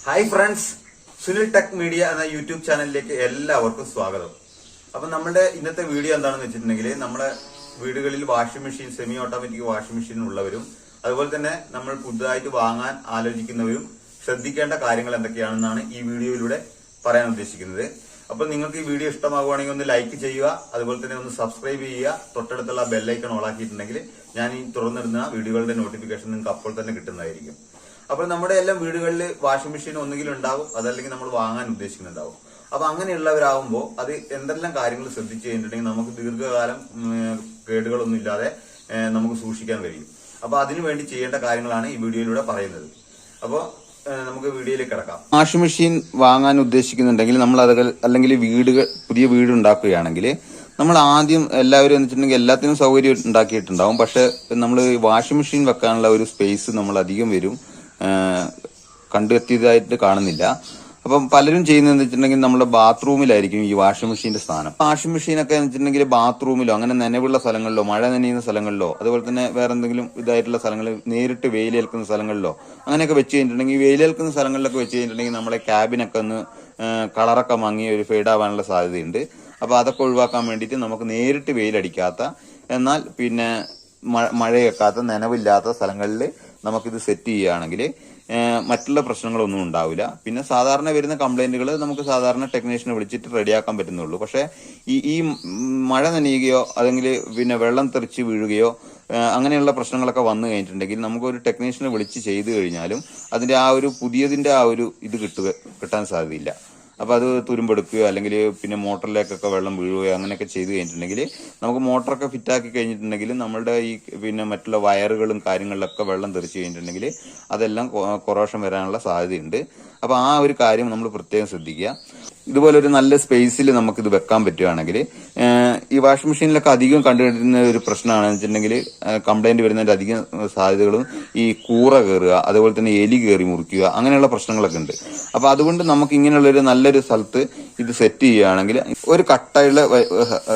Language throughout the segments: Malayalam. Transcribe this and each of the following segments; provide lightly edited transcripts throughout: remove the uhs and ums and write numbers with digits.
ഹായ് ഫ്രണ്ട്സ്, സുനിൽടെക് മീഡിയ എന്ന യൂട്യൂബ് ചാനലിലേക്ക് എല്ലാവർക്കും സ്വാഗതം. അപ്പൊ നമ്മുടെ ഇന്നത്തെ വീഡിയോ എന്താണെന്ന് വെച്ചിട്ടുണ്ടെങ്കിൽ, നമ്മുടെ വീടുകളിൽ washing machine, semi automatic washing machine ഉള്ളവരും അതുപോലെ തന്നെ നമ്മൾ പുതുതായിട്ട് വാങ്ങാൻ ആലോചിക്കുന്നവരും ശ്രദ്ധിക്കേണ്ട കാര്യങ്ങൾ എന്തൊക്കെയാണെന്നാണ് ഈ വീഡിയോയിലൂടെ പറയാൻ ഉദ്ദേശിക്കുന്നത്. അപ്പോൾ നിങ്ങൾക്ക് ഈ വീഡിയോ ഇഷ്ടമാകുവാണെങ്കിൽ ഒന്ന് ലൈക്ക് ചെയ്യുക, അതുപോലെ തന്നെ ഒന്ന് സബ്സ്ക്രൈബ് ചെയ്യുക. തൊട്ടടുത്തുള്ള ബെല്ലൈക്കൺ ഓണാക്കിയിട്ടുണ്ടെങ്കിൽ ഞാൻ ഈ തുറന്നിടുന്ന വീഡിയോകളുടെ നോട്ടിഫിക്കേഷൻ നിങ്ങൾക്ക് അപ്പോൾ തന്നെ കിട്ടുന്നതായിരിക്കും. അപ്പോൾ നമ്മുടെ എല്ലാം വീടുകളിൽ വാഷിംഗ് മെഷീൻ ഒന്നുകിലും ഉണ്ടാവും, അതല്ലെങ്കിൽ നമ്മൾ വാങ്ങാൻ ഉദ്ദേശിക്കുന്നുണ്ടാവും. അപ്പൊ അങ്ങനെയുള്ളവരാകുമ്പോൾ അത് എന്തെല്ലാം കാര്യങ്ങൾ ശ്രദ്ധിച്ചു കഴിഞ്ഞിട്ടുണ്ടെങ്കിൽ നമുക്ക് ദീർഘകാലം കേടുകളൊന്നും ഇല്ലാതെ നമുക്ക് സൂക്ഷിക്കാൻ കഴിയും. അപ്പൊ അതിനു വേണ്ടി ചെയ്യേണ്ട കാര്യങ്ങളാണ് ഈ വീഡിയോയിലൂടെ പറയുന്നത്. അപ്പോൾ നമുക്ക് വീഡിയോയിലേക്ക് കിടക്കാം. വാഷിംഗ് മെഷീൻ വാങ്ങാൻ ഉദ്ദേശിക്കുന്നുണ്ടെങ്കിൽ നമ്മൾ അത് അല്ലെങ്കിൽ പുതിയ വീട് ഉണ്ടാക്കുകയാണെങ്കിൽ നമ്മൾ ആദ്യം എല്ലാവരും എന്ന് വെച്ചിട്ടുണ്ടെങ്കിൽ എല്ലാത്തിനും സൗകര്യം ഉണ്ടാക്കിയിട്ടുണ്ടാവും. പക്ഷെ നമ്മൾ വാഷിംഗ് മെഷീൻ വെക്കാനുള്ള ഒരു സ്പേസ് നമ്മൾ അധികം വരും കണ്ടെത്തിയതായിട്ട് കാണുന്നില്ല. അപ്പം പലരും ചെയ്യുന്നതെന്ന് വെച്ചിട്ടുണ്ടെങ്കിൽ നമ്മുടെ ബാത്റൂമിലായിരിക്കും ഈ വാഷിംഗ് മെഷീന്റെ സ്ഥാനം. വാഷിംഗ് മെഷീനൊക്കെ എന്ന് വെച്ചിട്ടുണ്ടെങ്കിൽ ബാത്റൂമിലോ അങ്ങനെ നനവുള്ള സ്ഥലങ്ങളിലോ മഴ നനയുന്ന സ്ഥലങ്ങളിലോ അതുപോലെ തന്നെ വേറെ എന്തെങ്കിലും ഇതായിട്ടുള്ള സ്ഥലങ്ങളിൽ നേരിട്ട് വെയിലേൽക്കുന്ന സ്ഥലങ്ങളിലോ അങ്ങനെയൊക്കെ വെച്ച് കഴിഞ്ഞിട്ടുണ്ടെങ്കിൽ, വെയിലേൽക്കുന്ന സ്ഥലങ്ങളിലൊക്കെ വെച്ച് കഴിഞ്ഞിട്ടുണ്ടെങ്കിൽ നമ്മളെ ക്യാബിനൊക്കെ ഒന്ന് കളറൊക്കെ മങ്ങി ഒരു ഫെയ്ഡ് ആവാനുള്ള സാധ്യതയുണ്ട്. അപ്പൊ അതൊക്കെ ഒഴിവാക്കാൻ വേണ്ടിയിട്ട് നമുക്ക് നേരിട്ട് വെയിലടിക്കാത്ത എന്നാൽ പിന്നെ മഴയേക്കാത്ത നനവില്ലാത്ത സ്ഥലങ്ങളിൽ നമുക്കിത് സെറ്റ് ചെയ്യുകയാണെങ്കിൽ മറ്റുള്ള പ്രശ്നങ്ങളൊന്നും ഉണ്ടാവില്ല. പിന്നെ സാധാരണ വരുന്ന കംപ്ലൈന്റുകൾ നമുക്ക് സാധാരണ ടെക്നീഷ്യനെ വിളിച്ചിട്ട് റെഡിയാക്കാൻ പറ്റുന്നുള്ളൂ. പക്ഷെ ഈ മഴ നനയുകയോ അല്ലെങ്കിൽ പിന്നെ വെള്ളം തെറിച്ച് വീഴുകയോ അങ്ങനെയുള്ള പ്രശ്നങ്ങളൊക്കെ വന്നു കഴിഞ്ഞിട്ടുണ്ടെങ്കിൽ നമുക്കൊരു ടെക്നീഷ്യനെ വിളിച്ച് ചെയ്തു കഴിഞ്ഞാലും അതിന്റെ ആ ഒരു പുതിയതിന്റെ ആ ഒരു ഇത് കിട്ടാൻ സാധ്യതയില്ല. അപ്പൊ അത് തുരുമ്പെടുക്കുകയോ അല്ലെങ്കിൽ പിന്നെ മോട്ടറിലേക്കൊക്കെ വെള്ളം വീഴുകയോ അങ്ങനെയൊക്കെ ചെയ്ത് കഴിഞ്ഞിട്ടുണ്ടെങ്കിൽ നമുക്ക് മോട്ടറൊക്കെ ഫിറ്റാക്കി കഴിഞ്ഞിട്ടുണ്ടെങ്കിൽ നമ്മളുടെ ഈ പിന്നെ മറ്റുള്ള വയറുകളും കാര്യങ്ങളിലൊക്കെ വെള്ളം തെറിച്ച് കഴിഞ്ഞിട്ടുണ്ടെങ്കിൽ അതെല്ലാം കൊറോഷൻ വരാനുള്ള സാധ്യതയുണ്ട്. അപ്പൊ ആ ഒരു കാര്യം നമ്മൾ പ്രത്യേകം ശ്രദ്ധിക്കുക. ഇതുപോലെ ഒരു നല്ല സ്പേസിൽ നമുക്കിത് വെക്കാൻ പറ്റുകയാണെങ്കിൽ, ഈ വാഷിംഗ് മെഷീനിലൊക്കെ അധികം കണ്ടുവരുന്ന ഒരു പ്രശ്നമാണെന്ന് വെച്ചിട്ടുണ്ടെങ്കിൽ കംപ്ലൈന്റ് വരുന്നതിന്റെ അധികം സാധ്യതകളും ഈ കൂറ കയറുക, അതുപോലെ തന്നെ എലി കയറി മുറിക്കുക, അങ്ങനെയുള്ള പ്രശ്നങ്ങളൊക്കെ ഉണ്ട്. അപ്പൊ അതുകൊണ്ട് നമുക്ക് ഇങ്ങനെയുള്ള ഒരു നല്ലൊരു സ്ഥലത്ത് ഇത് സെറ്റ് ചെയ്യുകയാണെങ്കിൽ ഒരു കട്ടയുള്ള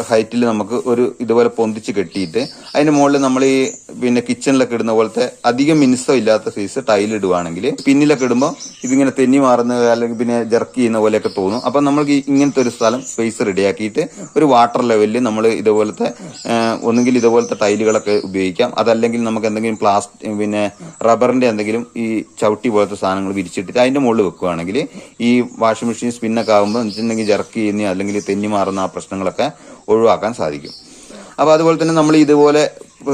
ഹൈറ്റിൽ നമുക്ക് ഒരു ഇതുപോലെ പൊന്തിച്ച് കെട്ടിയിട്ട് അതിന്റെ മുകളിൽ നമ്മൾ ഈ പിന്നെ കിച്ചണിലൊക്കെ ഇടുന്ന പോലത്തെ അധികം മിനുസം ഇല്ലാത്ത സൈസ് ടൈൽ ഇടുവാണെങ്കിൽ പിന്നിലൊക്കെ ഇടുമ്പോൾ ഇതിങ്ങനെ തെന്നി മാറുന്ന അല്ലെങ്കിൽ പിന്നെ ജർക്ക് ചെയ്യുന്ന പോലെയൊക്കെ തോന്നും. അപ്പൊ നമ്മൾക്ക് ഇങ്ങനത്തെ ഒരു സ്ഥലം സ്പേസ് റെഡിയാക്കിയിട്ട് ഒരു വാട്ടർ ലെവലിൽ നമ്മൾ ഇതുപോലത്തെ ഒന്നുകിൽ ഇതുപോലത്തെ ടൈലുകളൊക്കെ ഉപയോഗിക്കാം, അതല്ലെങ്കിൽ നമുക്ക് എന്തെങ്കിലും പിന്നെ റബ്ബറിന്റെ എന്തെങ്കിലും ഈ ചവിട്ടി പോലത്തെ സാധനങ്ങൾ വിരിച്ചിട്ടിട്ട് അതിന്റെ മുകളിൽ വെക്കുകയാണെങ്കിൽ ഈ വാഷിംഗ് മെഷീൻ സ്പിന്നൊക്കെ ആകുമ്പോൾ വെച്ചിട്ടുണ്ടെങ്കിൽ ജർക്ക് ചെയ്യുന്ന അല്ലെങ്കിൽ തെന്നി മാറുന്ന ആ പ്രശ്നങ്ങളൊക്കെ ഒഴിവാക്കാൻ സാധിക്കും. അപ്പൊ അതുപോലെ തന്നെ നമ്മൾ ഇതുപോലെ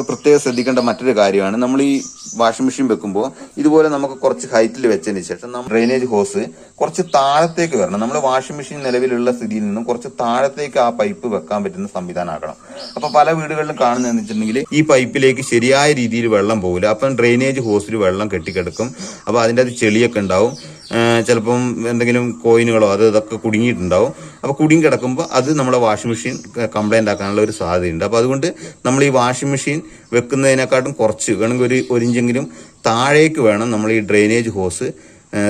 പ്രത്യേകം ശ്രദ്ധിക്കേണ്ട മറ്റൊരു കാര്യമാണ്, നമ്മൾ ഈ വാഷിംഗ് മെഷീൻ വെക്കുമ്പോൾ ഇതുപോലെ നമുക്ക് കുറച്ച് ഹൈറ്റിൽ വെച്ചതിന് ശേഷം നമ്മൾ ഡ്രെയിനേജ് ഹോസ് കുറച്ച് താഴത്തേക്ക് വരണം. നമ്മൾ വാഷിംഗ് മെഷീൻ നിലവിലുള്ള സ്ഥിതിയിൽ നിന്നും കുറച്ച് താഴത്തേക്ക് ആ പൈപ്പ് വെക്കാൻ പറ്റുന്ന സംവിധാനം ആക്കണം. അപ്പൊ പല വീടുകളിലും കാണുന്നതെന്ന് വെച്ചിട്ടുണ്ടെങ്കിൽ ഈ പൈപ്പിലേക്ക് ശരിയായ രീതിയിൽ വെള്ളം പോകില്ല. അപ്പം ഡ്രെയിനേജ് ഹോസിൽ വെള്ളം കെട്ടിക്കിടക്കും. അപ്പൊ അതിൻ്റെ അത് ചെളിയൊക്കെ ഉണ്ടാവും, ചിലപ്പം എന്തെങ്കിലും കോയിനുകളോ ഇതൊക്കെ കുടുങ്ങിയിട്ടുണ്ടാവും. അപ്പൊ കുടുങ്ങി കിടക്കുമ്പോൾ അത് നമ്മുടെ വാഷിംഗ് മെഷീൻ കംപ്ലൈന്റ് ആക്കാനുള്ള ഒരു സാധ്യതയുണ്ട്. അപ്പൊ അതുകൊണ്ട് നമ്മൾ ഈ വാഷിംഗ് മെഷീൻ വെക്കുന്നതിനെക്കാട്ടും കുറച്ച് വേണമെങ്കിൽ ഒരു ഇഞ്ചെങ്കിലും താഴേക്ക് വേണം നമ്മൾ ഈ ഡ്രെയിനേജ് ഹോസ്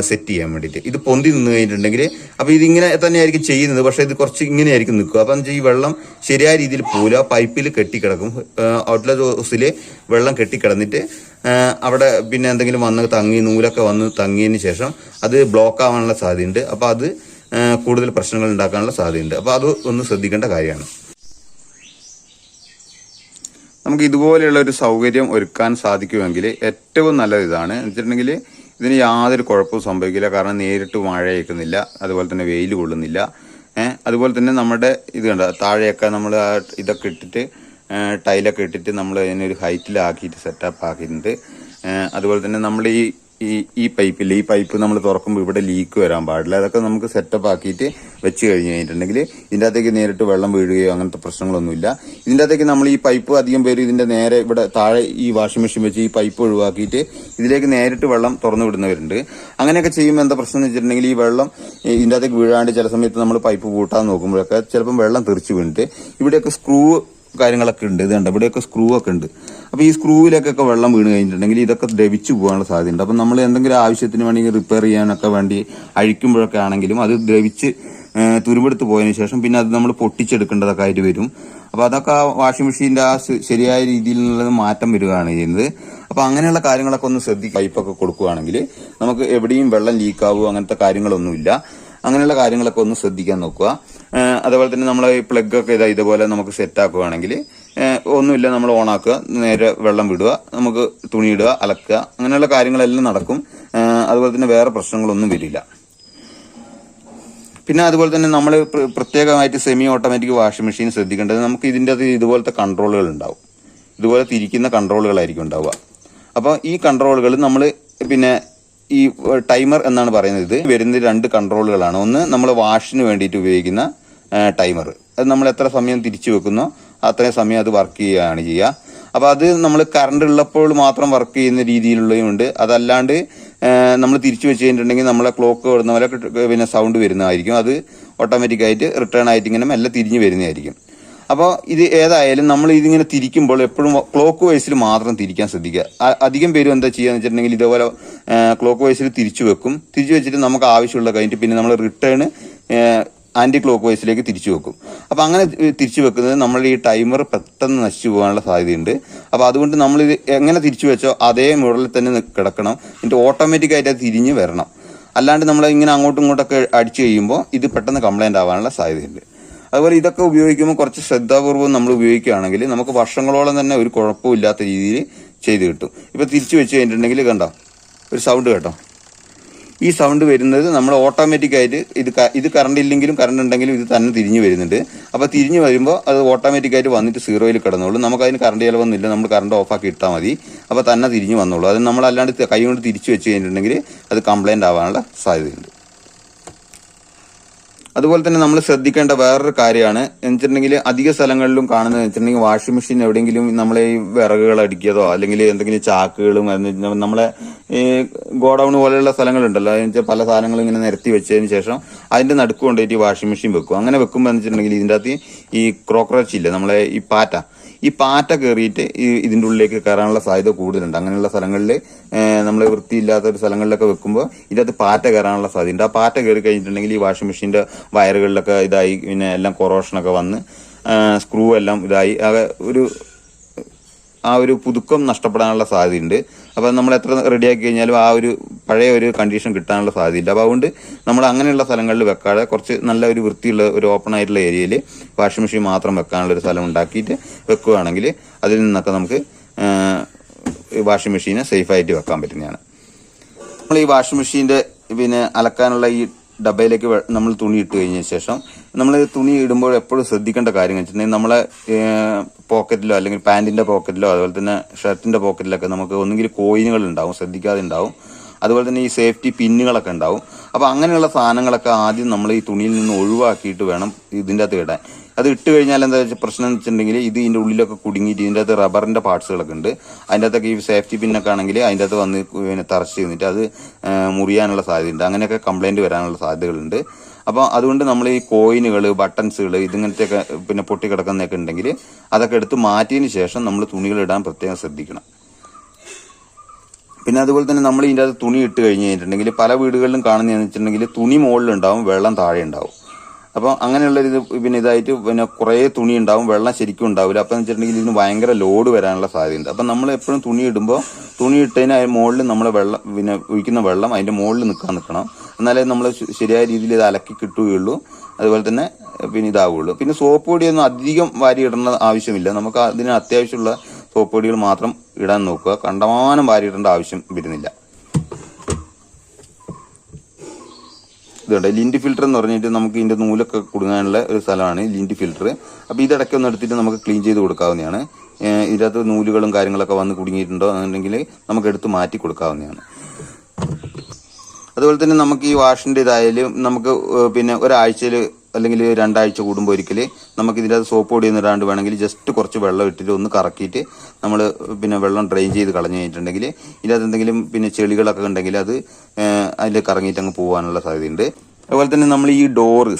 സെറ്റ് ചെയ്യാൻ വേണ്ടിയിട്ട്. ഇത് പൊന്തി നിന്ന് കഴിഞ്ഞിട്ടുണ്ടെങ്കിൽ അപ്പൊ ഇതിങ്ങനെ തന്നെയായിരിക്കും ചെയ്യുന്നത്, പക്ഷെ ഇത് കുറച്ച് ഇങ്ങനെയായിരിക്കും നിൽക്കുക. അപ്പം ഈ വെള്ളം ശരിയായ രീതിയിൽ പോവില്ല, പൈപ്പിൽ കെട്ടിക്കിടക്കും. ഔട്ട്ലെറ്റ് ഹോസിൽ വെള്ളം കെട്ടിക്കിടന്നിട്ട് അവിടെ പിന്നെ എന്തെങ്കിലും വന്ന് തങ്ങി നൂലൊക്കെ വന്ന് തങ്ങിയതിന് ശേഷം അത് ബ്ലോക്ക് ആവാനുള്ള സാധ്യതയുണ്ട്. അപ്പൊ അത് കൂടുതൽ പ്രശ്നങ്ങൾ ഉണ്ടാക്കാനുള്ള സാധ്യതയുണ്ട്. അപ്പൊ അത് ഒന്ന് ശ്രദ്ധിക്കേണ്ട കാര്യമാണ്. നമുക്ക് ഇതുപോലെയുള്ള ഒരു സൗകര്യം ഒരുക്കാൻ സാധിക്കുമെങ്കിൽ ഏറ്റവും നല്ലത് ഇതാണ്. എന്ന് വെച്ചിട്ടുണ്ടെങ്കിൽ ഇതിന് യാതൊരു കുഴപ്പവും സംഭവിക്കില്ല. കാരണം നേരിട്ട് മഴ ഏൽക്കുന്നില്ല, അതുപോലെ തന്നെ വെയിൽ കൊള്ളുന്നില്ല. അതുപോലെ തന്നെ നമ്മുടെ ഇത് കണ്ട താഴെയൊക്കെ നമ്മൾ ഇതൊക്കെ ഇട്ടിട്ട് ടൈലൊക്കെ ഇട്ടിട്ട് നമ്മൾ അതിനൊരു ഹൈറ്റിലാക്കിയിട്ട് സെറ്റപ്പ് ആക്കിയിട്ടുണ്ട്. അതുപോലെ തന്നെ നമ്മൾ ഈ പൈപ്പ് നമ്മൾ തുറക്കുമ്പോൾ ഇവിടെ ലീക്ക് വരാൻ പാടില്ല. അതൊക്കെ നമുക്ക് സെറ്റപ്പ് ആക്കിയിട്ട് വെച്ച് കഴിഞ്ഞ് കഴിഞ്ഞിട്ടുണ്ടെങ്കിൽ ഇതിൻ്റെ അകത്തേക്ക് നേരിട്ട് വെള്ളം വീഴുകയോ അങ്ങനത്തെ പ്രശ്നങ്ങളൊന്നുമില്ല. ഇതിൻ്റെ അകത്തേക്ക് നമ്മൾ ഈ പൈപ്പ് അധികം പേര് ഇതിന്റെ നേരെ ഇവിടെ താഴെ ഈ വാഷിംഗ് മെഷീൻ വെച്ച് ഈ പൈപ്പ് ഒഴിവാക്കിയിട്ട് ഇതിലേക്ക് നേരിട്ട് വെള്ളം തുറന്നു വിടുന്നവരുണ്ട്. അങ്ങനെയൊക്കെ ചെയ്യുമ്പോൾ എന്താ പ്രശ്നം എന്ന് വെച്ചിട്ടുണ്ടെങ്കിൽ ഈ വെള്ളം ഇതിൻ്റെ അകത്തേക്ക് വീഴാണ്ട് ചില സമയത്ത് നമ്മൾ പൈപ്പ് പൂട്ടാൻ നോക്കുമ്പോഴൊക്കെ ചിലപ്പം വെള്ളം തെറിച്ച് വീണിട്ട് ഇവിടെയൊക്കെ സ്ക്രൂ കാര്യങ്ങളൊക്കെ ഉണ്ട്. ഇത് കണ്ട ഇവിടെയൊക്കെ സ്ക്രൂ ഒക്കെ ഉണ്ട്. അപ്പൊ ഈ സ്ക്രൂവിലേക്കൊക്കെ വെള്ളം വീണ് കഴിഞ്ഞിട്ടുണ്ടെങ്കിൽ ഇതൊക്കെ ദ്രവിച്ചു പോകാനുള്ള സാധ്യതയുണ്ട്. അപ്പൊ നമ്മൾ എന്തെങ്കിലും ആവശ്യത്തിന് വേണമെങ്കിൽ റിപ്പയർ ചെയ്യാനൊക്കെ വേണ്ടി അഴിക്കുമ്പോഴൊക്കെ ആണെങ്കിലും അത് ദ്രവിച്ച് തുരുമ്പെടുത്ത് പോയതിനു ശേഷം പിന്നെ അത് നമ്മൾ പൊട്ടിച്ചെടുക്കേണ്ടതൊക്കെ ആയിട്ട് വരും. അപ്പോൾ അതൊക്കെ ആ വാഷിംഗ് മെഷീൻ്റെ ആ ശരിയായ രീതിയിലുള്ള മാറ്റം വരികയാണ് ചെയ്യുന്നത്. അപ്പോൾ അങ്ങനെയുള്ള കാര്യങ്ങളൊക്കെ ഒന്ന് ശ്രദ്ധിക്കുക. പൈപ്പൊക്കെ കൊടുക്കുകയാണെങ്കിൽ നമുക്ക് എവിടെയും വെള്ളം ലീക്കാവുക അങ്ങനത്തെ കാര്യങ്ങളൊന്നുമില്ല. അങ്ങനെയുള്ള കാര്യങ്ങളൊക്കെ ഒന്ന് ശ്രദ്ധിക്കാൻ നോക്കുക. അതുപോലെ തന്നെ നമ്മൾ ഈ പ്ലഗൊക്കെ ഇതുപോലെ നമുക്ക് സെറ്റ് ആക്കുകയാണെങ്കിൽ ഒന്നുമില്ല, നമ്മൾ ഓണാക്കുക, നേരെ വെള്ളം വിടുക, നമുക്ക് തുണിയിടുക, അലക്കുക, അങ്ങനെയുള്ള കാര്യങ്ങളെല്ലാം നടക്കും. അതുപോലെ തന്നെ വേറെ പ്രശ്നങ്ങളൊന്നും വരില്ല. പിന്നെ അതുപോലെ തന്നെ നമ്മൾ പ്രത്യേകമായിട്ട് സെമി ഓട്ടോമാറ്റിക് വാഷിംഗ് മെഷീൻ ശ്രദ്ധിക്കേണ്ടത്, നമുക്ക് ഇതിൻ്റെ അത് ഇതുപോലത്തെ കൺട്രോളുകൾ ഉണ്ടാവും. ഇതുപോലെ തിരിക്കുന്ന കൺട്രോളുകളായിരിക്കും ഉണ്ടാവുക. അപ്പോൾ ഈ കൺട്രോളുകൾ നമ്മൾ പിന്നെ ഈ ടൈമർ എന്നാണ് പറയുന്നത്. ഇത് വരുന്ന 2 കൺട്രോളുകളാണ്. ഒന്ന് നമ്മൾ വാഷിന് വേണ്ടിയിട്ട് ഉപയോഗിക്കുന്ന ടൈമർ. അത് നമ്മൾ എത്ര സമയം തിരിച്ചു വെക്കുന്നോ അത്രയും സമയം അത് വർക്ക് ചെയ്യുകയാണ് ചെയ്യുക. അപ്പോൾ അത് നമ്മൾ കറണ്ട് ഉള്ളപ്പോൾ മാത്രം വർക്ക് ചെയ്യുന്ന രീതിയിലുള്ളതുണ്ട്. അതല്ലാണ്ട് നമ്മൾ തിരിച്ചു വെച്ച് കഴിഞ്ഞിട്ടുണ്ടെങ്കിൽ നമ്മളെ ക്ലോക്ക് വരുന്ന പോലെ പിന്നെ സൗണ്ട് വരുന്നതായിരിക്കും. അത് ഓട്ടോമാറ്റിക്കായിട്ട് റിട്ടേൺ ആയിട്ട് ഇങ്ങനെ മെല്ലെ തിരിഞ്ഞു വരുന്നതായിരിക്കും. അപ്പോൾ ഇത് ഏതായാലും നമ്മൾ ഇതിങ്ങനെ തിരിക്കുമ്പോൾ എപ്പോഴും ക്ലോക്ക് വൈസിൽ മാത്രം തിരിക്കാൻ ശ്രദ്ധിക്കുക. അധികം പേരും എന്താ ചെയ്യുക എന്ന് വെച്ചിട്ടുണ്ടെങ്കിൽ ഇതേപോലെ ക്ലോക്ക് വൈസിൽ തിരിച്ചു വെക്കും. തിരിച്ചു വെച്ചിട്ട് നമുക്ക് ആവശ്യമുള്ള കഴിഞ്ഞിട്ട് പിന്നെ നമ്മൾ റിട്ടേൺ ആന്റി ക്ലോക്ക് വൈസിലേക്ക് തിരിച്ചു വെക്കും. അപ്പോൾ അങ്ങനെ തിരിച്ചു വെക്കുന്നത് നമ്മളുടെ ഈ ടൈമർ പെട്ടെന്ന് നശിച്ചു പോകാനുള്ള സാധ്യതയുണ്ട്. അപ്പോൾ അതുകൊണ്ട് നമ്മളിത് എങ്ങനെ തിരിച്ചു വെച്ചോ അതേ മുകളിൽ തന്നെ കിടക്കണം. എന്നിട്ട് ഓട്ടോമാറ്റിക്കായിട്ട് അത് തിരിഞ്ഞ് വരണം. അല്ലാണ്ട് നമ്മൾ ഇങ്ങനെ അങ്ങോട്ടും ഇങ്ങോട്ടൊക്കെ അടിച്ചു കഴിയുമ്പോൾ ഇത് പെട്ടെന്ന് കംപ്ലൈന്റ് ആവാനുള്ള സാധ്യതയുണ്ട്. അതുപോലെ ഇതൊക്കെ ഉപയോഗിക്കുമ്പോൾ കുറച്ച് ശ്രദ്ധാപൂർവ്വം നമ്മൾ ഉപയോഗിക്കുകയാണെങ്കിൽ നമുക്ക് വർഷങ്ങളോളം തന്നെ ഒരു കുഴപ്പമില്ലാത്ത രീതിയിൽ ചെയ്ത് കിട്ടും. ഇപ്പോൾ തിരിച്ചു വെച്ച് കഴിഞ്ഞിട്ടുണ്ടെങ്കിൽ കണ്ടോ ഒരു സൗണ്ട് കേട്ടോ. ഈ സൗണ്ട് വരുന്നത് നമ്മൾ ഓട്ടോമാറ്റിക്കായിട്ട് ഇത് കറണ്ട് ഇല്ലെങ്കിലും കറണ്ട് ഉണ്ടെങ്കിലും ഇത് തന്നെ തിരിഞ്ഞു വരുന്നുണ്ട്. അപ്പോൾ തിരിഞ്ഞു വരുമ്പോൾ അത് ഓട്ടോമാറ്റിക്കായിട്ട് വന്നിട്ട് 0-ൽ കിടന്നോളൂ. നമുക്കതിന് കറണ്ട് ചിലവൊന്നുമില്ല, നമ്മൾ കറണ്ട് ഓഫാക്കി ഇട്ടാൽ മതി. അപ്പോൾ തന്നെ തിരിഞ്ഞു വന്നോളൂ. അത് നമ്മൾ അല്ലാണ്ട് കൈ കൊണ്ട് തിരിച്ചു വെച്ച് കഴിഞ്ഞിട്ടുണ്ടെങ്കിൽ അത് കംപ്ലൈന്റ് ആവാനുള്ള സാധ്യതയുണ്ട്. അതുപോലെ തന്നെ നമ്മൾ ശ്രദ്ധിക്കേണ്ട വേറൊരു കാര്യമാണ് എന്ന് വെച്ചിട്ടുണ്ടെങ്കിൽ അധിക സ്ഥലങ്ങളിലും കാണുന്നത് വെച്ചിട്ടുണ്ടെങ്കിൽ വാഷിംഗ് മെഷീൻ എവിടെയെങ്കിലും നമ്മളെ ഈ വിറകുകൾ അടിക്കിയതോ അല്ലെങ്കിൽ എന്തെങ്കിലും ചാക്കുകളും നമ്മളെ ഈ ഗോഡൌൺ പോലെയുള്ള സ്ഥലങ്ങളുണ്ടല്ലോ, എന്ന് വെച്ചാൽ പല സാധനങ്ങളും ഇങ്ങനെ നിരത്തി വെച്ചതിന് ശേഷം അതിന്റെ നടുക്ക് കൊണ്ടുപോയിട്ട് ഈ വാഷിംഗ് മെഷീൻ വെക്കും. അങ്ങനെ വെക്കുമ്പോൾ എന്ന് വെച്ചിട്ടുണ്ടെങ്കിൽ ഇതിൻ്റെ അകത്ത് ഈ ക്രോക്രോച്ച് ഇല്ല, നമ്മളെ ഈ പാറ്റ കയറിയിട്ട് ഇതിൻ്റെ ഉള്ളിലേക്ക് കയറാനുള്ള സാധ്യത കൂടുതലുണ്ട്. അങ്ങനെയുള്ള സ്ഥലങ്ങളിൽ നമ്മൾ വൃത്തിയില്ലാത്ത ഒരു സ്ഥലങ്ങളിലൊക്കെ വെക്കുമ്പോൾ ഇതിനകത്ത് പാറ്റ കയറാനുള്ള സാധ്യതയുണ്ട്. ആ പാറ്റ കയറി കഴിഞ്ഞിട്ടുണ്ടെങ്കിൽ ഈ വാഷിംഗ് മെഷീൻ്റെ വയറുകളിലൊക്കെ ഇതായി പിന്നെ എല്ലാം കൊറോഷനൊക്കെ വന്ന് സ്ക്രൂ എല്ലാം ഇതായി ആ ഒരു പുതുക്കം നഷ്ടപ്പെടാനുള്ള സാധ്യതയുണ്ട്. അപ്പം നമ്മൾ എത്ര റെഡിയാക്കി കഴിഞ്ഞാലും ആ ഒരു പഴയ ഒരു കണ്ടീഷൻ കിട്ടാനുള്ള സാധ്യതയില്ല. അപ്പോൾ അതുകൊണ്ട് നമ്മൾ അങ്ങനെയുള്ള സ്ഥലങ്ങളിൽ വെക്കാതെ കുറച്ച് നല്ല ഒരു വൃത്തിയുള്ള ഒരു ഓപ്പൺ ആയിട്ടുള്ള ഏരിയയിൽ വാഷിംഗ് മെഷീൻ മാത്രം വെക്കാനുള്ള ഒരു സ്ഥലം ഉണ്ടാക്കിയിട്ട് വെക്കുകയാണെങ്കിൽ അതിൽ നിന്നൊക്കെ നമുക്ക് വാഷിംഗ് മെഷീനെ സേഫായിട്ട് വെക്കാൻ പറ്റുന്നതാണ്. നമ്മൾ ഈ വാഷിംഗ് മെഷീൻ്റെ പിന്നെ അലക്കാനുള്ള ഈ ഡബയിലേക്ക് നമ്മൾ തുണി ഇട്ട് കഴിഞ്ഞ ശേഷം നമ്മൾ തുണി ഇടുമ്പോൾ എപ്പോഴും ശ്രദ്ധിക്കേണ്ട കാര്യം വെച്ചിട്ടുണ്ടെങ്കിൽ നമ്മളെ പോക്കറ്റിലോ അല്ലെങ്കിൽ പാൻറ്റിൻ്റെ പോക്കറ്റിലോ അതുപോലെ തന്നെ ഷർട്ടിൻ്റെ പോക്കറ്റിലൊക്കെ നമുക്ക് ഒന്നുകിൽ കോയിനുകൾ ഉണ്ടാവും, ശ്രദ്ധിക്കാതെ ഉണ്ടാവും. അതുപോലെ തന്നെ ഈ സേഫ്റ്റി പിന്നുകളൊക്കെ ഉണ്ടാവും. അപ്പോൾ അങ്ങനെയുള്ള സാധനങ്ങളൊക്കെ ആദ്യം നമ്മൾ ഈ തുണിയിൽ നിന്ന് ഒഴിവാക്കിയിട്ട് വേണം ഇതിൻ്റെ അകത്ത് ഇടാൻ. അത് ഇട്ട് കഴിഞ്ഞാൽ എന്താ വെച്ചാൽ പ്രശ്നം എന്ന് വെച്ചിട്ടുണ്ടെങ്കിൽ ഇതിൻ്റെ ഉള്ളിലൊക്കെ കുടുങ്ങിയിട്ട് ഇതിൻ്റെ അകത്ത് റബ്ബറിൻ്റെ പാർട്സുകളൊക്കെ ഉണ്ട്. അതിൻ്റെ അകത്തൊക്കെ ഈ സേഫ്റ്റി പിന്നൊക്കെ ആണെങ്കിൽ അതിൻ്റെ അകത്ത് വന്ന് പിന്നെ തറച്ച് നിന്നിട്ട് അത് മുറിയാനുള്ള സാധ്യതയുണ്ട്. അങ്ങനെയൊക്കെ കംപ്ലൈൻറ്റ് വരാനുള്ള സാധ്യതകളുണ്ട്. അപ്പോൾ അതുകൊണ്ട് നമ്മൾ ഈ കോയിനുകൾ, ബട്ടൺസുകൾ ഇതിങ്ങനത്തെയൊക്കെ പിന്നെ പൊട്ടിക്കിടക്കുന്നതൊക്കെ ഉണ്ടെങ്കിൽ അതൊക്കെ എടുത്ത് മാറ്റിയതിന് ശേഷം നമ്മൾ തുണികൾ ഇടാൻ പ്രത്യേകം ശ്രദ്ധിക്കണം. പിന്നെ അതുപോലെ തന്നെ നമ്മൾ ഇതിൻ്റെ അകത്ത് തുണി ഇട്ട് കഴിഞ്ഞ് കഴിഞ്ഞിട്ടുണ്ടെങ്കിൽ പല വീടുകളിലും കാണുന്നതെന്ന് വെച്ചിട്ടുണ്ടെങ്കിൽ തുണി മുകളിലുണ്ടാവും, വെള്ളം താഴെ ഉണ്ടാവും. അപ്പോൾ അങ്ങനെയുള്ളൊരിത് പിന്നെ ഇതായിട്ട് പിന്നെ കുറേ തുണി ഉണ്ടാവും, വെള്ളം ശരിക്കും ഉണ്ടാവില്ല. അപ്പോൾ എന്ന് വെച്ചിട്ടുണ്ടെങ്കിൽ ഇതിന് ഭയങ്കര ലോഡ് വരാനുള്ള സാധ്യതയുണ്ട്. അപ്പം നമ്മൾ എപ്പോഴും തുണി ഇടുമ്പോൾ തുണി ഇട്ടതിന് മുകളിൽ നമ്മൾ വെള്ളം പിന്നെ ഒഴിക്കുന്ന വെള്ളം അതിൻ്റെ മുകളിൽ നിൽക്കണം. എന്നാലേ നമ്മൾ ശരിയായ രീതിയിൽ ഇത് അലക്കി കിട്ടുകയുള്ളൂ. അതുപോലെ തന്നെ പിന്നെ ഇതാവുകയുള്ളൂ. പിന്നെ സോപ്പ് പൊടിയൊന്നും അധികം വാരി ഇടേണ്ട ആവശ്യമില്ല. നമുക്ക് അതിന് അത്യാവശ്യമുള്ള സോപ്പ് പൊടികൾ മാത്രം ഇടാൻ നോക്കുക. കണ്ടമാനം വാരി ഇടേണ്ട ആവശ്യം വരുന്നില്ല. ഇതുണ്ട് ലിൻഡ് ഫിൽറ്റർ എന്ന് പറഞ്ഞിട്ട് നമുക്ക് ഇതിൻ്റെ നൂലൊക്കെ കുടുങ്ങാനുള്ള ഒരു സ്ഥലമാണ് ലിൻഡ് ഫിൽറ്റർ. അപ്പോൾ ഇതടക്കം ഒന്ന് എടുത്തിട്ട് നമുക്ക് ക്ലീൻ ചെയ്ത് കൊടുക്കാവുന്നതാണ്. ഇതിനകത്ത് നൂലുകളും കാര്യങ്ങളൊക്കെ വന്ന് കുടുങ്ങിയിട്ടുണ്ടോ എന്നുണ്ടെങ്കിൽ നമുക്ക് എടുത്ത് മാറ്റി കൊടുക്കാവുന്നതാണ്. അതുപോലെ തന്നെ നമുക്ക് ഈ വാഷിൻ്റെ ഇതായാലും നമുക്ക് പിന്നെ ഒരാഴ്ചയിൽ അല്ലെങ്കിൽ 2 ആഴ്ച കൂടുമ്പോൾ ഒരിക്കൽ നമുക്ക് ഇതിൻ്റെ സോപ്പ് പൊടിയൊന്നും ഇടാണ്ട് വേണമെങ്കിൽ ജസ്റ്റ് കുറച്ച് വെള്ളം ഇട്ടിട്ട് ഒന്ന് കറക്കിയിട്ട് നമ്മൾ പിന്നെ വെള്ളം ഡ്രെയിൻ ചെയ്ത് കളഞ്ഞു കഴിഞ്ഞിട്ടുണ്ടെങ്കിൽ ഇതിനകത്ത് എന്തെങ്കിലും പിന്നെ ചെളികളൊക്കെ ഉണ്ടെങ്കിൽ അത് അതിൽ കറങ്ങിയിട്ട് അങ്ങ് പോകാനുള്ള സാധ്യതയുണ്ട്. അതുപോലെ തന്നെ നമ്മൾ ഈ ഡോറ്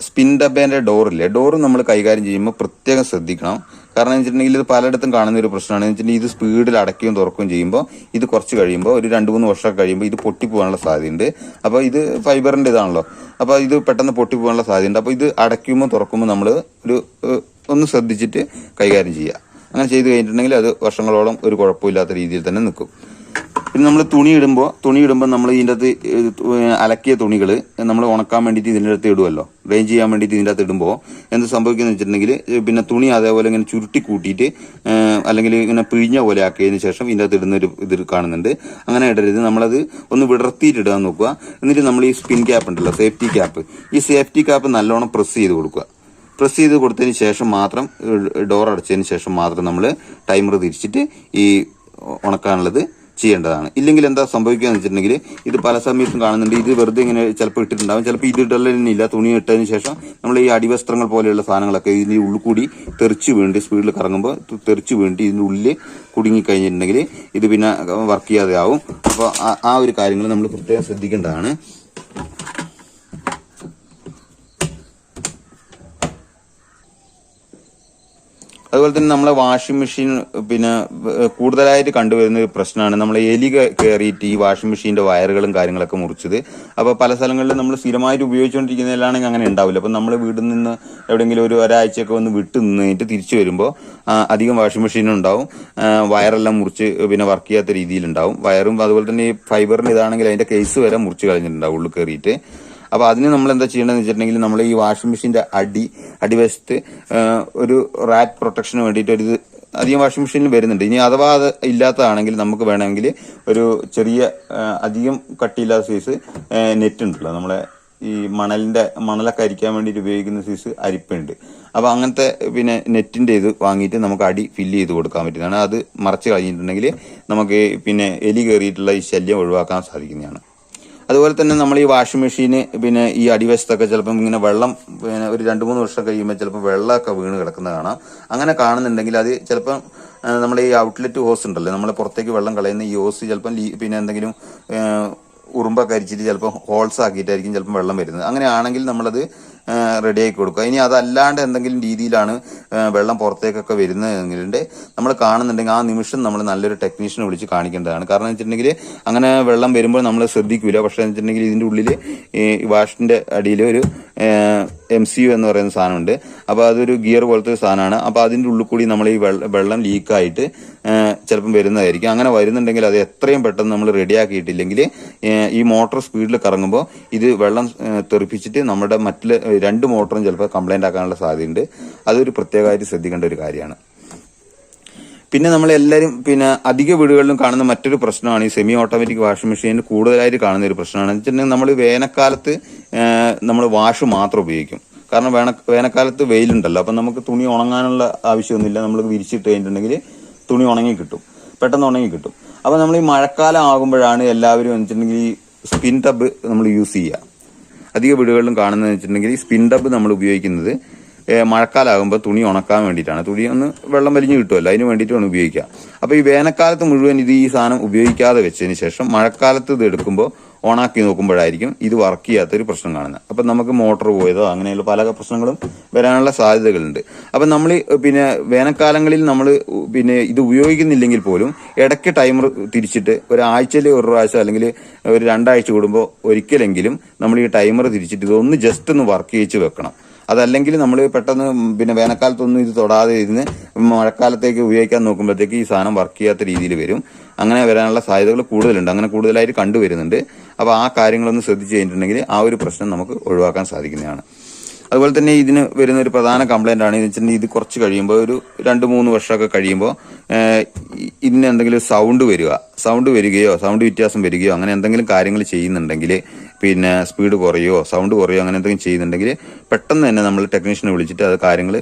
സ്പിൻ ഡബേൻ്റെ ഡോറില്ലേ, ഡോറ് നമ്മൾ കൈകാര്യം ചെയ്യുമ്പോൾ പ്രത്യേകം ശ്രദ്ധിക്കണം. കാരണം എന്ന് വെച്ചിട്ടുണ്ടെങ്കിൽ ഇത് പലയിടത്തും കാണുന്ന ഒരു പ്രശ്നമാണ്. എന്ന് വെച്ചിട്ടുണ്ടെങ്കിൽ ഇത് സ്പീഡിൽ അടയ്ക്കുകയും തുറക്കുകയും ചെയ്യുമ്പോൾ ഇത് കുറച്ച് കഴിയുമ്പോൾ ഒരു 2-3 വർഷം കഴിയുമ്പോൾ ഇത് പൊട്ടിപ്പോകാനുള്ള സാധ്യതയുണ്ട്. അപ്പോൾ ഇത് ഫൈബറിന്റെ ഇതാണല്ലോ, അപ്പോൾ ഇത് പെട്ടെന്ന് പൊട്ടിപ്പോകാനുള്ള സാധ്യതയുണ്ട്. അപ്പോൾ ഇത് അടയ്ക്കുമ്പോൾ തുറക്കുമ്പോൾ നമ്മൾ ഒന്ന് ശ്രദ്ധിച്ചിട്ട് കൈകാര്യം ചെയ്യുക. അങ്ങനെ ചെയ്ത് കഴിഞ്ഞിട്ടുണ്ടെങ്കിൽ അത് വർഷങ്ങളോളം ഒരു കുഴപ്പമില്ലാത്ത രീതിയിൽ തന്നെ നിൽക്കും. പിന്നെ നമ്മൾ തുണി ഇടുമ്പോൾ നമ്മൾ ഇതിൻ്റെ അകത്ത് അലക്കിയ തുണികൾ നമ്മൾ ഉണക്കാൻ വേണ്ടിയിട്ട് ഇതിൻ്റെ അകത്ത് ഇടുമല്ലോ, ഡ്രെയിൻ ചെയ്യാൻ വേണ്ടിയിട്ട് ഇതിൻ്റെ അകത്ത് ഇടുമ്പോൾ എന്ത് സംഭവിക്കുന്നത് വെച്ചിട്ടുണ്ടെങ്കിൽ പിന്നെ തുണി അതേപോലെ ഇങ്ങനെ ചുരുട്ടി കൂട്ടിയിട്ട് അല്ലെങ്കിൽ ഇങ്ങനെ പിഴിഞ്ഞ പോലെ ആക്കിയതിന് ശേഷം ഇതിൻ്റെ അകത്ത് ഇടുന്ന ഒരു ഇത് കാണുന്നുണ്ട്. അങ്ങനെ ഇടരുത്, നമ്മളത് ഒന്ന് വിടർത്തിയിട്ട് ഇടാൻ നോക്കുക. എന്നിട്ട് നമ്മൾ ഈ സ്പിൻ ക്യാപ്പ് ഉണ്ടല്ലോ, സേഫ്റ്റി ക്യാപ്പ്, ഈ സേഫ്റ്റി ക്യാപ്പ് നല്ലോണം പ്രസ് ചെയ്ത് കൊടുക്കുക. പ്രസ് ചെയ്ത് കൊടുത്തതിന് ശേഷം മാത്രം, ഡോർ അടച്ചതിന് ശേഷം മാത്രം നമ്മൾ ടൈമർ തിരിച്ചിട്ട് ഈ ഉണക്കാനുള്ളത് ചെയ്യേണ്ടതാണ്. ഇല്ലെങ്കിൽ എന്താ സംഭവിക്കുക എന്ന് വെച്ചിട്ടുണ്ടെങ്കിൽ ഇത് പല സമയത്തും കാണുന്നുണ്ട്, ഇത് വെറുതെ ഇങ്ങനെ ചിലപ്പോൾ ഇട്ടിട്ടുണ്ടാവും, ചിലപ്പോൾ ഇത് ഇടലില്ല. തുണി ഇട്ടതിന് ശേഷം നമ്മൾ ഈ അടിവസ്ത്രങ്ങൾ പോലെയുള്ള സാധനങ്ങളൊക്കെ ഇതിൻ്റെ ഉള്ളിൽ കൂടി തെറിച്ച് വീണ്ടി സ്പീഡിൽ കറങ്ങുമ്പോൾ തെറിച്ച് വീണ്ടി ഇതിൻ്റെ ഉള്ളിൽ കുടുങ്ങിക്കഴിഞ്ഞിട്ടുണ്ടെങ്കിൽ ഇത് പിന്നെ വർക്ക് ചെയ്യാതെ ആവും. അപ്പോൾ ആ ഒരു കാര്യങ്ങൾ നമ്മൾ പ്രത്യേകം ശ്രദ്ധിക്കേണ്ടതാണ്. അതുപോലെ തന്നെ നമ്മളെ വാഷിംഗ് മെഷീൻ പിന്നെ കൂടുതലായിട്ട് കണ്ടുവരുന്ന ഒരു പ്രശ്നമാണ് നമ്മളെ എലി കയറിയിട്ട് ഈ വാഷിംഗ് മെഷീന്റെ വയറുകളും കാര്യങ്ങളൊക്കെ മുറിച്ചത്. അപ്പോൾ പല സ്ഥലങ്ങളിലും നമ്മൾ സ്ഥിരമായിട്ട് ഉപയോഗിച്ചുകൊണ്ടിരിക്കുന്നതിലാണെങ്കിൽ അങ്ങനെ ഉണ്ടാവില്ല. അപ്പം നമ്മൾ വീട്ടിൽ നിന്ന് എവിടെയെങ്കിലും ഒരാഴ്ചയൊക്കെ വന്ന് വിട്ട് നിന്നിട്ട് തിരിച്ചു വരുമ്പോൾ അധികം വാഷിംഗ് മെഷീനും ഉണ്ടാവും, വയറെല്ലാം മുറിച്ച് പിന്നെ വർക്ക് ചെയ്യാത്ത രീതിയിലുണ്ടാവും. വയറും അതുപോലെ തന്നെ ഈ ഫൈബറിന് ഇതാണെങ്കിൽ അതിന്റെ കേസ് വരെ മുറിച്ച് കളഞ്ഞിട്ടുണ്ടാവും ഉള്ളിൽ കയറിയിട്ട്. അപ്പോൾ അതിന് നമ്മൾ എന്താ ചെയ്യേണ്ടതെന്ന് വെച്ചിട്ടുണ്ടെങ്കിൽ നമ്മൾ ഈ വാഷിംഗ് മെഷീന്റെ അടിവശത്ത് ഒരു റാറ്റ് പ്രൊട്ടക്ഷന് വേണ്ടിയിട്ട് ഒരു ഇത് അധികം വാഷിംഗ് മെഷീനിൽ വരുന്നുണ്ട്. ഇനി അഥവാ അത് ഇല്ലാത്തതാണെങ്കിൽ നമുക്ക് വേണമെങ്കിൽ ഒരു ചെറിയ അധികം കട്ടിയില്ലാത്ത സൈസ് നെറ്റ് ഉണ്ടല്ലോ, നമ്മളെ ഈ മണലൊക്കെ അരിക്കാൻ വേണ്ടിയിട്ട് ഉപയോഗിക്കുന്ന സൈസ് അരിപ്പുണ്ട്. അപ്പോൾ അങ്ങനത്തെ പിന്നെ നെറ്റിന്റെ ഇത് വാങ്ങിയിട്ട് നമുക്ക് അടി ഫില്ല് ചെയ്ത് കൊടുക്കാൻ പറ്റുന്നതാണ്. അത് മറച്ച് കഴിഞ്ഞിട്ടുണ്ടെങ്കിൽ നമുക്ക് പിന്നെ എലി കയറിയിട്ടുള്ള ഈ ശല്യം ഒഴിവാക്കാൻ സാധിക്കുന്നതാണ്. അതുപോലെ തന്നെ നമ്മൾ ഈ വാഷിംഗ് മെഷീന് പിന്നെ ഈ അടിവശത്തൊക്കെ ചിലപ്പം ഇങ്ങനെ വെള്ളം പിന്നെ ഒരു 2-3 വർഷം കഴിയുമ്പോൾ ചിലപ്പോൾ വെള്ളമൊക്കെ വീണ് കിടക്കുന്നത് കാണാം. അങ്ങനെ കാണുന്നുണ്ടെങ്കിൽ അത് ചിലപ്പം നമ്മുടെ ഈ ഔട്ട്ലെറ്റ് ഹോസ് ഉണ്ടല്ലോ, നമ്മൾ പുറത്തേക്ക് വെള്ളം കളയുന്ന ഈ ഹോസ് ചിലപ്പം പിന്നെ എന്തെങ്കിലും ഉറുമ്പൊക്കെ അരിച്ചിട്ട് ചിലപ്പോൾ ഹോൾസ് ആക്കിയിട്ടായിരിക്കും ചിലപ്പോൾ വെള്ളം വരുന്നത്. അങ്ങനെയാണെങ്കിൽ നമ്മളത് റെഡിയാക്കി കൊടുക്കുക. ഇനി അതല്ലാണ്ട് എന്തെങ്കിലും രീതിയിലാണ് വെള്ളം പുറത്തേക്കൊക്കെ വരുന്നതെങ്കിൽ നമ്മൾ കാണുന്നുണ്ടെങ്കിൽ ആ നിമിഷം നമ്മൾ നല്ലൊരു ടെക്നീഷ്യനെ വിളിച്ച് കാണിക്കേണ്ടതാണ്. കാരണം എന്ന് വെച്ചിട്ടുണ്ടെങ്കിൽ അങ്ങനെ വെള്ളം വരുമ്പോൾ നമ്മൾ ശ്രദ്ധിക്കില്ല. പക്ഷേ എന്ന് വെച്ചിട്ടുണ്ടെങ്കിൽ ഇതിൻ്റെ ഉള്ളിൽ ഈ വാഷിന്റെ അടിയിൽ ഒരു MCU എന്ന് പറയുന്ന സാധനമുണ്ട്. അപ്പോൾ അതൊരു ഗിയർ പോലത്തെ സാധനമാണ്. അപ്പോൾ അതിൻ്റെ ഉള്ളിൽ കൂടി നമ്മൾ ഈ വെള്ളം ലീക്കായിട്ട് ചിലപ്പം വരുന്നതായിരിക്കും. അങ്ങനെ വരുന്നുണ്ടെങ്കിൽ അത് എത്രയും പെട്ടെന്ന് നമ്മൾ റെഡിയാക്കിയിട്ടില്ലെങ്കിൽ ഈ മോട്ടോർ സ്പീഡിൽ കറങ്ങുമ്പോൾ ഇത് വെള്ളം തെറിപ്പിച്ചിട്ട് നമ്മുടെ മറ്റുള്ള 2 മോട്ടറും ചിലപ്പോൾ കംപ്ലൈന്റ് ആക്കാനുള്ള സാധ്യതയുണ്ട്. അതൊരു പ്രത്യേകമായിട്ട് ശ്രദ്ധിക്കേണ്ട ഒരു കാര്യമാണ്. പിന്നെ നമ്മളെല്ലാവരും പിന്നെ അധിക വീടുകളിലും കാണുന്ന മറ്റൊരു പ്രശ്നമാണ് ഈ സെമി ഓട്ടോമാറ്റിക് വാഷിംഗ് മെഷീനിൽ കൂടുതലായിട്ട് കാണുന്ന ഒരു പ്രശ്നമാണ്. എന്ന് വെച്ചിട്ടുണ്ടെങ്കിൽ നമ്മൾ വേനൽക്കാലത്ത് നമ്മൾ വാഷ് മാത്രം ഉപയോഗിക്കും. കാരണം വേനൽക്കാലത്ത് വെയിലുണ്ടല്ലോ, അപ്പം നമുക്ക് തുണി ഉണങ്ങാനുള്ള ആവശ്യമൊന്നുമില്ല. നമ്മൾ വിരിച്ചിട്ട് കഴിഞ്ഞിട്ടുണ്ടെങ്കിൽ തുണി ഉണങ്ങി കിട്ടും, പെട്ടെന്ന് ഉണങ്ങി കിട്ടും. അപ്പം നമ്മൾ ഈ മഴക്കാലം ആകുമ്പോഴാണ് എല്ലാവരും വെച്ചിട്ടുണ്ടെങ്കിൽ ഈ സ്പിൻ ടബ് നമ്മൾ യൂസ് ചെയ്യുക. അധിക വീടുകളിലും കാണുന്നതെന്ന് വെച്ചിട്ടുണ്ടെങ്കിൽ ഈ സ്പിൻ ടബ് നമ്മൾ ഉപയോഗിക്കുന്നത് മഴക്കാലമാകുമ്പോൾ തുണി ഉണക്കാൻ വേണ്ടിയിട്ടാണ്. തുണി ഒന്ന് വെള്ളം വലിഞ്ഞു കിട്ടുമല്ലോ, അതിന് വേണ്ടിയിട്ടാണ് ഉപയോഗിക്കുക. അപ്പോൾ ഈ വേനൽക്കാലത്ത് മുഴുവൻ ഈ സാധനം ഉപയോഗിക്കാതെ വെച്ചതിന് ശേഷം മഴക്കാലത്ത് ഇത് എടുക്കുമ്പോൾ ഓണാക്കി നോക്കുമ്പോഴായിരിക്കും ഇത് വർക്ക് ചെയ്യാത്തൊരു പ്രശ്നം കാണുന്നത്. അപ്പം നമുക്ക് മോട്ടോർ പോയതോ അങ്ങനെയുള്ള പല പ്രശ്നങ്ങളും വരാനുള്ള സാധ്യതകളുണ്ട്. അപ്പം നമ്മൾ പിന്നെ വേനൽക്കാലങ്ങളിൽ നമ്മൾ പിന്നെ ഇത് ഉപയോഗിക്കുന്നില്ലെങ്കിൽ പോലും ഇടയ്ക്ക് ടൈമർ തിരിച്ചിട്ട് ഒരാഴ്ചയിൽ ഒരു പ്രാവശ്യം അല്ലെങ്കിൽ ഒരു 2 ആഴ്ച കൂടുമ്പോൾ ഒരിക്കലെങ്കിലും നമ്മൾ ഈ ടൈമർ തിരിച്ചിട്ട് ഇതൊന്ന് ജസ്റ്റ് ഒന്ന് വർക്ക് ചെയ്യിച്ച് വെക്കണം. അതല്ലെങ്കിൽ നമ്മൾ പെട്ടെന്ന് പിന്നെ വേനൽക്കാലത്തൊന്നും ഇത് തൊടാതെ ഇരുന്ന് മഴക്കാലത്തേക്ക് ഉപയോഗിക്കാൻ നോക്കുമ്പോഴത്തേക്ക് ഈ സാധനം വർക്ക് ചെയ്യാത്ത രീതിയിൽ വരും. അങ്ങനെ വരാനുള്ള സാധ്യതകൾ കൂടുതലുണ്ട്, അങ്ങനെ കൂടുതലായിട്ട് കണ്ടുവരുന്നുണ്ട്. അപ്പോൾ ആ കാര്യങ്ങളൊന്ന് ശ്രദ്ധിച്ചു കഴിഞ്ഞിട്ടുണ്ടെങ്കിൽ ആ ഒരു പ്രശ്നം നമുക്ക് ഒഴിവാക്കാൻ സാധിക്കുന്നതാണ്. അതുപോലെ തന്നെ ഇതിന് വരുന്ന ഒരു പ്രധാന കംപ്ലൈന്റ് ആണ് എന്ന് വെച്ചിട്ടുണ്ടെങ്കിൽ ഇത് കുറച്ച് കഴിയുമ്പോൾ ഒരു 2-3 വർഷമൊക്കെ കഴിയുമ്പോൾ ഇതിന് എന്തെങ്കിലും സൗണ്ട് വരികയോ സൗണ്ട് വ്യത്യാസം വരികയോ അങ്ങനെ എന്തെങ്കിലും കാര്യങ്ങൾ ചെയ്യുന്നുണ്ടെങ്കിൽ പിന്നെ സ്പീഡ് കുറയോ സൗണ്ട് കുറയോ അങ്ങനെ എന്തെങ്കിലും ചെയ്യുന്നുണ്ടെങ്കിൽ പെട്ടെന്ന് തന്നെ നമ്മൾ ടെക്നീഷ്യനെ വിളിച്ചിട്ട് അത് കാര്യങ്ങൾ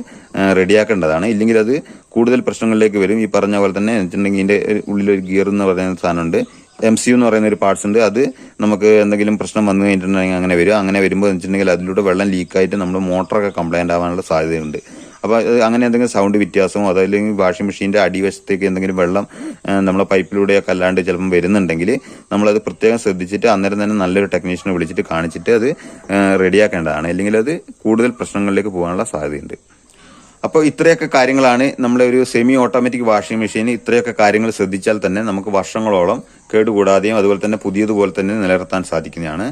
റെഡിയാക്കേണ്ടതാണ്. ഇല്ലെങ്കിൽ അത് കൂടുതൽ പ്രശ്നങ്ങളിലേക്ക് വരും. ഈ പറഞ്ഞ പോലെ തന്നെ വെച്ചിട്ടുണ്ടെങ്കിൽ ഇതിന്റെ ഉള്ളിലൊരു ഗിയർ എന്ന് പറയുന്ന സാധനമുണ്ട്, MCU എന്ന് പറയുന്ന ഒരു പാർട്സ് ഉണ്ട്. അത് നമുക്ക് എന്തെങ്കിലും പ്രശ്നം വന്നു കഴിഞ്ഞിട്ടുണ്ടെങ്കിൽ അങ്ങനെ വരും. അങ്ങനെ വരുമ്പോൾ വെച്ചിട്ടുണ്ടെങ്കിൽ അതിലൂടെ വെള്ളം ലീക്കായിട്ട് നമ്മുടെ മോട്ടറൊക്കെ കംപ്ലൈന്റ് ആവാനുള്ള സാധ്യതയുണ്ട്. അപ്പോൾ അങ്ങനെ എന്തെങ്കിലും സൗണ്ട് വ്യത്യാസമോ അതല്ലെങ്കിൽ വാഷിംഗ് മെഷീന്റെ അടിവശത്തേക്ക് എന്തെങ്കിലും വെള്ളം നമ്മളെ പൈപ്പിലൂടെയൊക്കെ അല്ലാണ്ട് ചിലപ്പം വരുന്നുണ്ടെങ്കിൽ നമ്മളത് പ്രത്യേകം ശ്രദ്ധിച്ചിട്ട് അന്നേരം തന്നെ നല്ലൊരു ടെക്നീഷ്യനെ വിളിച്ചിട്ട് കാണിച്ചിട്ട് അത് റെഡിയാക്കേണ്ടതാണ്. അല്ലെങ്കിൽ അത് കൂടുതൽ പ്രശ്നങ്ങളിലേക്ക് പോകാനുള്ള സാധ്യതയുണ്ട്. അപ്പോൾ ഇത്രയൊക്കെ കാര്യങ്ങളാണ് നമ്മുടെ ഒരു സെമി ഓട്ടോമാറ്റിക് വാഷിംഗ് മെഷീൻ. ഇത്രയൊക്കെ കാര്യങ്ങൾ ശ്രദ്ധിച്ചാൽ തന്നെ നമുക്ക് വർഷങ്ങളോളം കേടുകൂടാതെയും അതുപോലെ തന്നെ പുതിയതുപോലെ തന്നെ നിലനിർത്താൻ സാധിക്കുന്നതാണ്.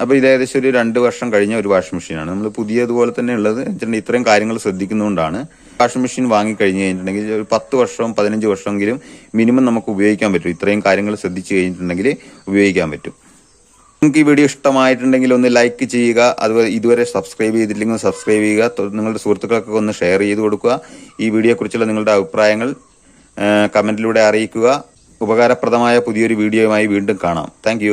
അപ്പോൾ ഇത് ഏകദേശം ഒരു 2 വർഷം കഴിഞ്ഞ ഒരു വാഷിംഗ് മെഷീനാണ്. നമ്മൾ പുതിയതുപോലെ തന്നെ ഉള്ളത് ഇത്രയും കാര്യങ്ങൾ ശ്രദ്ധിക്കുന്നതുകൊണ്ടാണ്. വാഷിംഗ് മെഷീൻ വാങ്ങിക്കഴിഞ്ഞ് കഴിഞ്ഞിട്ടുണ്ടെങ്കിൽ ഒരു 10 വർഷവും 15 വർഷമെങ്കിലും മിനിമം നമുക്ക് ഉപയോഗിക്കാൻ പറ്റും. ഇത്രയും കാര്യങ്ങൾ ശ്രദ്ധിച്ചു കഴിഞ്ഞിട്ടുണ്ടെങ്കിൽ ഉപയോഗിക്കാൻ പറ്റും. നിങ്ങൾക്ക് ഈ വീഡിയോ ഇഷ്ടമായിട്ടുണ്ടെങ്കിൽ ഒന്ന് ലൈക്ക് ചെയ്യുക. അതുപോലെ ഇതുവരെ സബ്സ്ക്രൈബ് ചെയ്തില്ലെങ്കിൽ സബ്സ്ക്രൈബ് ചെയ്യുക. നിങ്ങളുടെ സുഹൃത്തുക്കൾക്കൊക്കെ ഒന്ന് ഷെയർ ചെയ്ത് കൊടുക്കുക. ഈ വീഡിയോയെക്കുറിച്ചുള്ള നിങ്ങളുടെ അഭിപ്രായങ്ങൾ കമന്റിലൂടെ അറിയിക്കുക. ഉപകാരപ്രദമായ പുതിയൊരു വീഡിയോയുമായി വീണ്ടും കാണാം. താങ്ക്